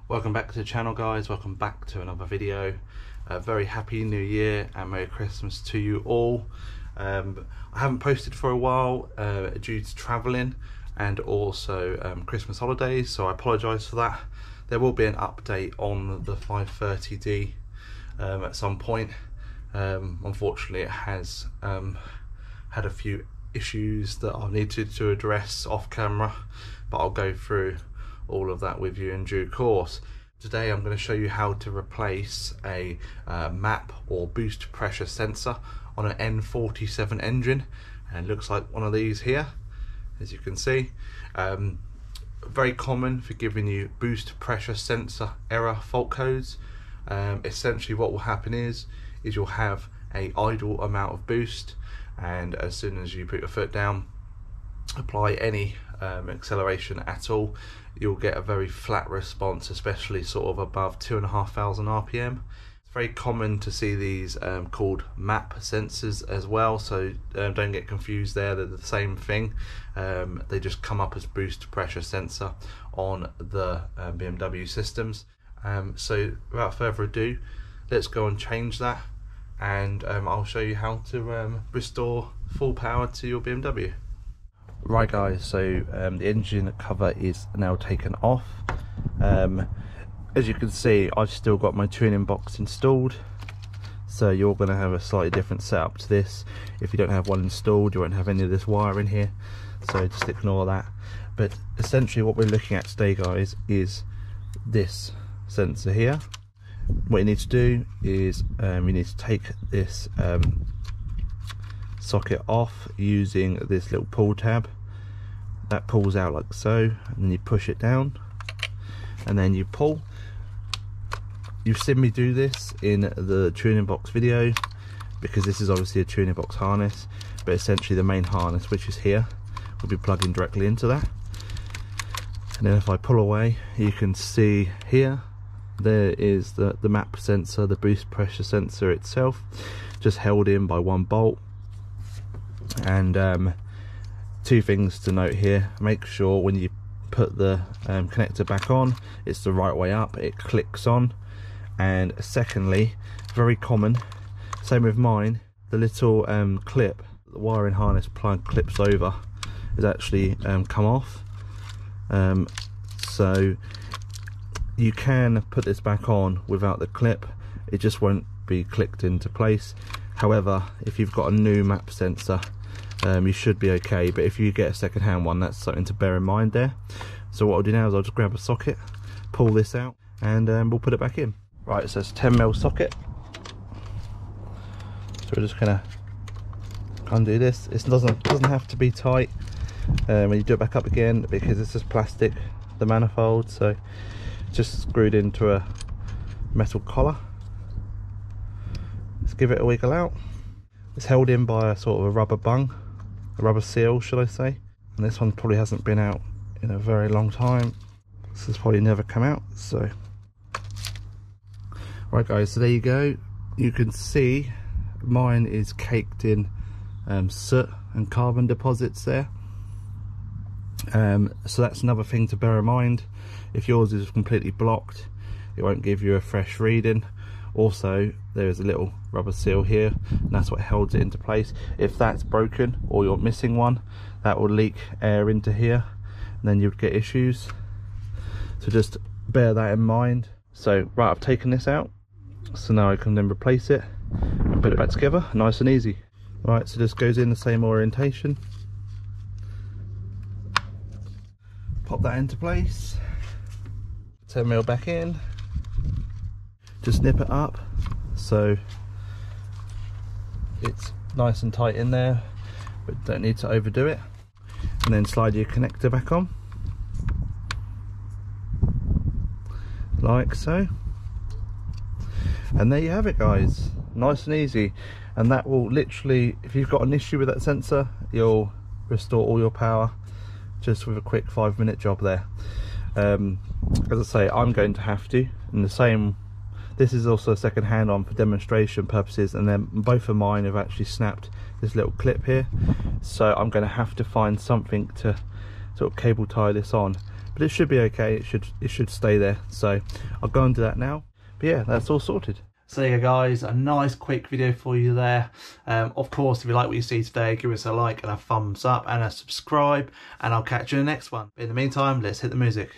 Welcome back to the channel, guys. Welcome back to another video. Very happy new year and Merry Christmas to you all. I haven't posted for a while due to traveling and also Christmas holidays, so I apologize for that. There will be an update on the 530D at some point. Unfortunately, it has had a few issues that I needed to address off camera, but I'll go through all of that with you in due course. Today I'm going to show you how to replace a map or boost pressure sensor on an N47 engine, and it looks like one of these here, as you can see. Very common for giving you boost pressure sensor error fault codes. Essentially what will happen is you'll have a idle amount of boost, and as soon as you put your foot down, apply any acceleration at all, you'll get a very flat response, especially sort of above 2,500 RPM. It's very common to see these called map sensors as well, so don't get confused there, they're the same thing. They just come up as boost pressure sensor on the BMW systems. So without further ado, let's go and change that, and I'll show you how to restore full power to your BMW. Right guys, so the engine cover is now taken off. As you can see, I've still got my tuning box installed, so you're going to have a slightly different setup to this. If you don't have one installed, you won't have any of this wire in here, so just ignore that. But essentially what we're looking at today, guys, is this sensor here. What you need to do is you need to take this socket off using this little pull tab. That pulls out like so, and then you push it down and then you pull. You've seen me do this in the tuning box video, because this is obviously a tuning box harness, but essentially the main harness, which is here, will be plugging directly into that. And then if I pull away, you can see here there is the map sensor, the boost pressure sensor itself, just held in by one bolt. And two things to note here: make sure when you put the connector back on, it's the right way up, it clicks on. And secondly, very common, same with mine, the little clip, the wiring harness plug clips over, is actually come off. So you can put this back on without the clip, it just won't be clicked into place. However, if you've got a new map sensor, you should be okay, but if you get a second-hand one, that's something to bear in mind there. So what I'll do now is I'll just grab a socket, pull this out, and we'll put it back in. Right, so it's a 10mm socket, so we're just gonna undo this. It doesn't have to be tight when you do it back up again, because it's just plastic, the manifold, so just screwed into a metal collar. Let's give it a wiggle out. It's held in by a sort of a rubber bung, a rubber seal should I say, and this one probably hasn't been out in a very long time. This has probably never come out. So right guys, so there you go. You can see mine is caked in soot and carbon deposits there. So that's another thing to bear in mind. If yours is completely blocked, it won't give you a fresh reading. Also, there is a little rubber seal here, and that's what holds it into place. If that's broken or you're missing one, that will leak air into here, and then you'd get issues. So just bear that in mind. So right, I've taken this out, so now I can then replace it and put it back together, nice and easy. Right, so this goes in the same orientation. Pop that into place, 10mm back in, just nip it up so it's nice and tight in there, but don't need to overdo it. And then slide your connector back on like so, and there you have it guys, nice and easy. And that will literally, if you've got an issue with that sensor, you'll restore all your power just with a quick 5-minute job there. As I say, I'm going to have to, in the same, this is also a second hand on for demonstration purposes, and then both of mine have actually snapped this little clip here, so I'm going to have to find something to sort of cable tie this on, but it should be okay. It should stay there. So I'll go and do that now. But yeah, that's all sorted. So there you go, guys, a nice quick video for you there. Of course, if you like what you see today, give us a like and a thumbs up and a subscribe, and I'll catch you in the next one. In the meantime, let's hit the music.